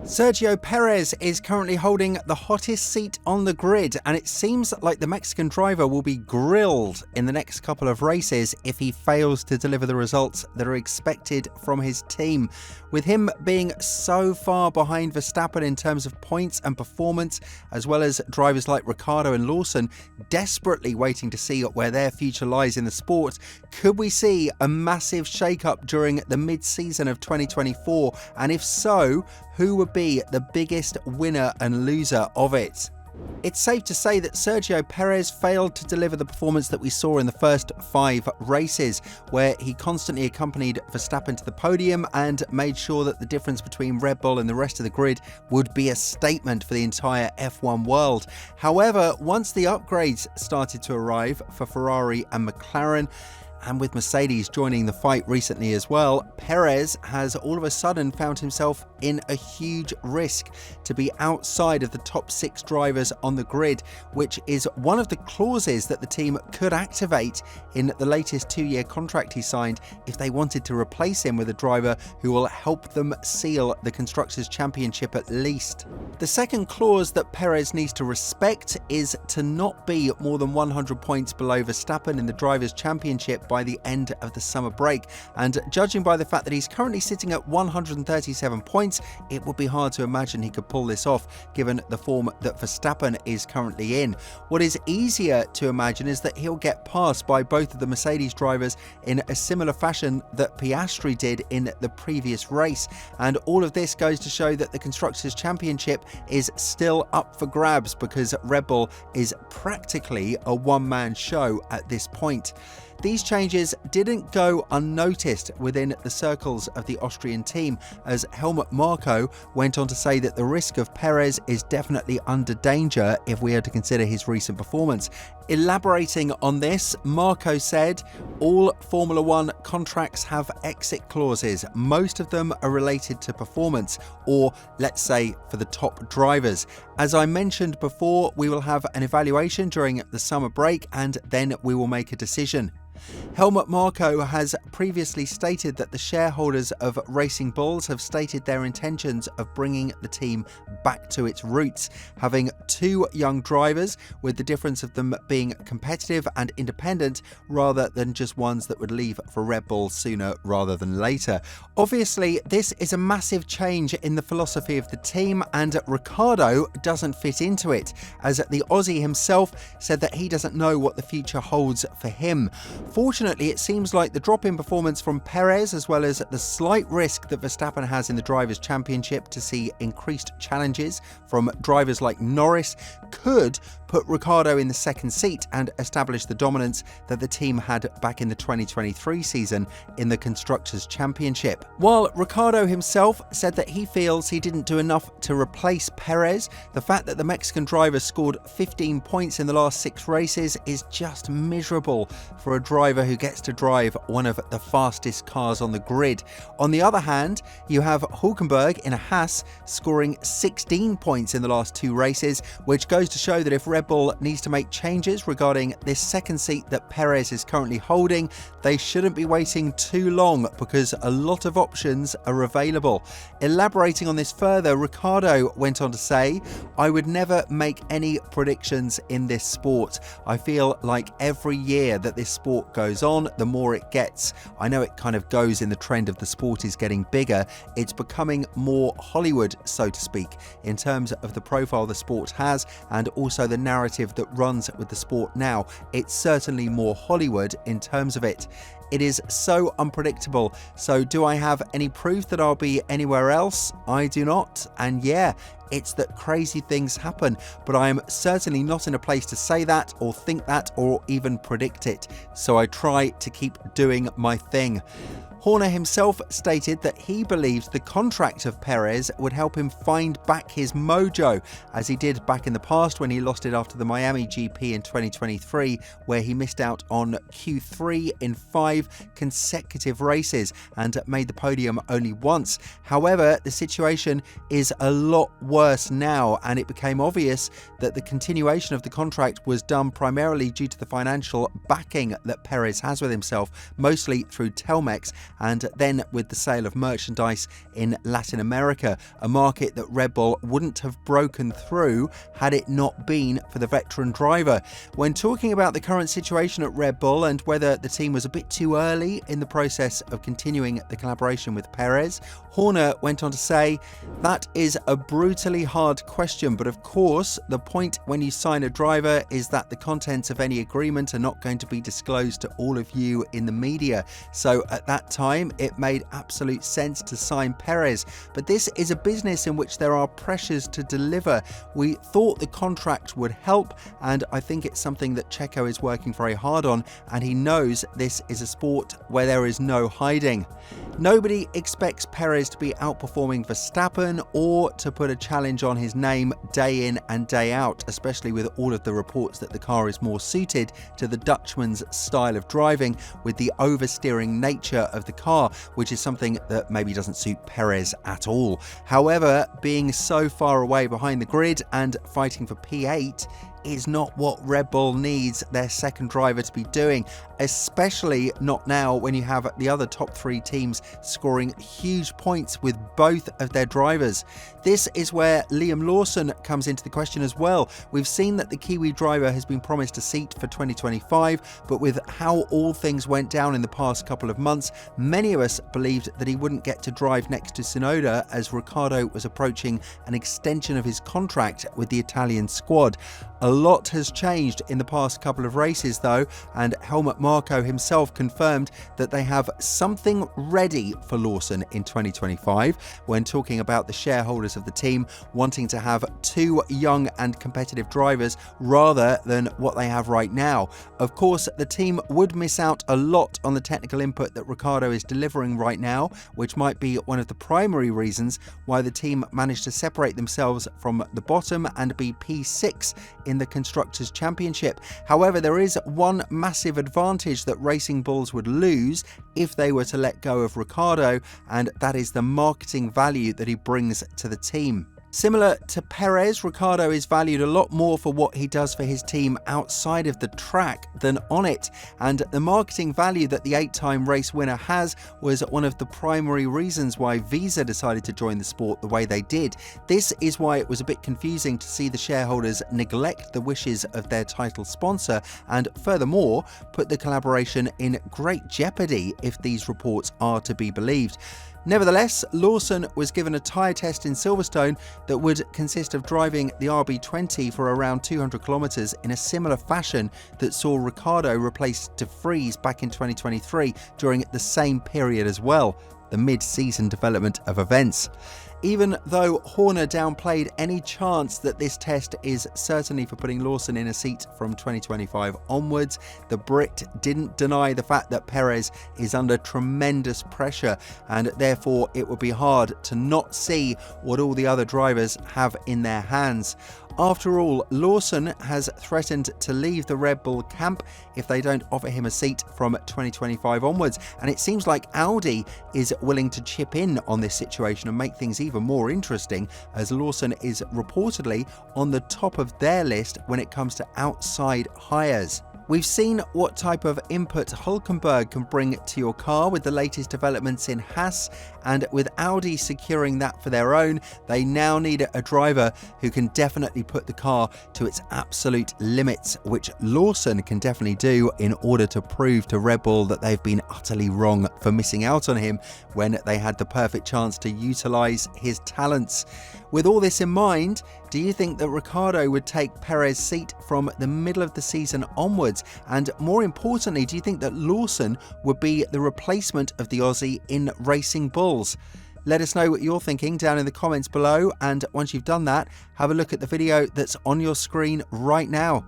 Sergio Perez is currently holding the hottest seat on the grid, and it seems like the Mexican driver will be grilled in the next couple of races if he fails to deliver the results that are expected from his team. With him being so far behind Verstappen in terms of points and performance, as well as drivers like Ricciardo and Lawson desperately waiting to see where their future lies in the sport, could we see a massive shake-up during the mid-season of 2024? And if so, who would be the biggest winner and loser of it? It's safe to say that Sergio Perez failed to deliver the performance that we saw in the first 5 races, where he constantly accompanied Verstappen to the podium and made sure that the difference between Red Bull and the rest of the grid would be a statement for the entire F1 world. However, once the upgrades started to arrive for Ferrari and McLaren, and with Mercedes joining the fight recently as well, Perez has all of a sudden found himself in a huge risk to be outside of the top 6 drivers on the grid, which is one of the clauses that the team could activate in the latest 2-year contract he signed if they wanted to replace him with a driver who will help them seal the Constructors' Championship at least. The second clause that Perez needs to respect is to not be more than 100 points below Verstappen in the Drivers' Championship by the end of the summer break, and judging by the fact that he's currently sitting at 137 points, it would be hard to imagine he could pull this off given the form that Verstappen is currently in. What is easier to imagine is that he'll get passed by both of the Mercedes drivers in a similar fashion that Piastri did in the previous race, and all of this goes to show that the Constructors' Championship is still up for grabs because Red Bull is practically a one-man show at this point. These changes didn't go unnoticed within the circles of the Austrian team, as Helmut Marko went on to say that the risk of Perez is definitely under danger if we are to consider his recent performance. Elaborating on this, Marko said, "All Formula One contracts have exit clauses. Most of them are related to performance, or let's say for the top drivers. As I mentioned before, we will have an evaluation during the summer break and then we will make a decision." Helmut Marko has previously stated that the shareholders of Racing Bulls have stated their intentions of bringing the team back to its roots, having 2 young drivers, with the difference of them being competitive and independent rather than just ones that would leave for Red Bull sooner rather than later. Obviously, this is a massive change in the philosophy of the team, and Ricciardo doesn't fit into it, as the Aussie himself said that he doesn't know what the future holds for him. Fortunately, it seems like the drop in performance from Perez, as well as the slight risk that Verstappen has in the Drivers' Championship to see increased challenges from drivers like Norris, could put Ricciardo in the second seat and establish the dominance that the team had back in the 2023 season in the Constructors' Championship. While Ricciardo himself said that he feels he didn't do enough to replace Perez, the fact that the Mexican driver scored 15 points in the last 6 races is just miserable for a driver who gets to drive one of the fastest cars on the grid. On the other hand, you have Hülkenberg in a Haas scoring 16 points in the last 2 races, which goes to show that if Red Bull needs to make changes regarding this second seat that Perez is currently holding, they shouldn't be waiting too long because a lot of options are available. Elaborating on this further, Ricciardo went on to say, "I would never make any predictions in this sport. I feel like every year that this sport goes on, the more it gets. I know it kind of goes in the trend of the sport is getting bigger. It's becoming more Hollywood, so to speak, in terms of the profile the sport has and also the narrative that runs with the sport now. It's certainly more Hollywood in terms of it. It is so unpredictable. So do I have any proof that I'll be anywhere else? I do not. And yeah, it's that crazy things happen, but I am certainly not in a place to say that or think that or even predict it. So I try to keep doing my thing." Horner himself stated that he believes the contract of Perez would help him find back his mojo, as he did back in the past when he lost it after the Miami GP in 2023, where he missed out on Q3 in 5 5 consecutive races and made the podium only once. However, the situation is a lot worse now, and it became obvious that the continuation of the contract was done primarily due to the financial backing that Perez has with himself, mostly through Telmex, and then with the sale of merchandise in Latin America, a market that Red Bull wouldn't have broken through had it not been for the veteran driver. When talking about the current situation at Red Bull and whether the team was a bit too early in the process of continuing the collaboration with Perez, Horner went on to say, "That is a brutally hard question, but of course the point when you sign a driver is that the contents of any agreement are not going to be disclosed to all of you in the media. So at that time it made absolute sense to sign Perez, but this is a business in which there are pressures to deliver. We thought the contract would help, and I think it's something that Checo is working very hard on, and he knows this is a sport where there is no hiding." Nobody expects Perez to be outperforming Verstappen or to put a challenge on his name day in and day out, especially with all of the reports that the car is more suited to the Dutchman's style of driving, with the oversteering nature of the car, which is something that maybe doesn't suit Perez at all. However, being so far away behind the grid and fighting for P8 is not what Red Bull needs their second driver to be doing, especially not now when you have the other top 3 teams scoring huge points with both of their drivers. This is where Liam Lawson comes into the question as well. We've seen that the Kiwi driver has been promised a seat for 2025, but with how all things went down in the past couple of months, many of us believed that he wouldn't get to drive next to Tsunoda as Ricciardo was approaching an extension of his contract with the Italian squad. A lot has changed in the past couple of races though, and Helmut Marko himself confirmed that they have something ready for Lawson in 2025 when talking about the shareholders of the team wanting to have 2 young and competitive drivers rather than what they have right now. Of course, the team would miss out a lot on the technical input that Ricciardo is delivering right now, which might be one of the primary reasons why the team managed to separate themselves from the bottom and be P6 in the Constructors' Championship. However, there is one massive advantage that Racing Bulls would lose if they were to let go of Ricciardo, and that is the marketing value that he brings to the team. Similar to Perez, Ricciardo is valued a lot more for what he does for his team outside of the track than on it, and the marketing value that the 8-time race winner has was one of the primary reasons why Visa decided to join the sport the way they did. This is why it was a bit confusing to see the shareholders neglect the wishes of their title sponsor, and furthermore put the collaboration in great jeopardy if these reports are to be believed. Nevertheless, Lawson was given a tyre test in Silverstone that would consist of driving the RB20 for around 200 kilometres in a similar fashion that saw Ricciardo replace De Vries back in 2023 during the same period as well, the mid-season development of events. Even though Horner downplayed any chance that this test is certainly for putting Lawson in a seat from 2025 onwards, the Brit didn't deny the fact that Perez is under tremendous pressure, and therefore it would be hard to not see what all the other drivers have in their hands. After all, Lawson has threatened to leave the Red Bull camp if they don't offer him a seat from 2025 onwards, and it seems like Audi is willing to chip in on this situation and make things even more interesting, as Lawson is reportedly on the top of their list when it comes to outside hires. We've seen what type of input Hülkenberg can bring to your car with the latest developments in Haas, and with Audi securing that for their own, they now need a driver who can definitely put the car to its absolute limits, which Lawson can definitely do in order to prove to Red Bull that they've been utterly wrong for missing out on him when they had the perfect chance to utilise his talents. With all this in mind, do you think that Ricciardo would take Perez's seat from the middle of the season onwards? And more importantly, do you think that Lawson would be the replacement of the Aussie in Racing Bulls? Let us know what you're thinking down in the comments below, and once you've done that, have a look at the video that's on your screen right now.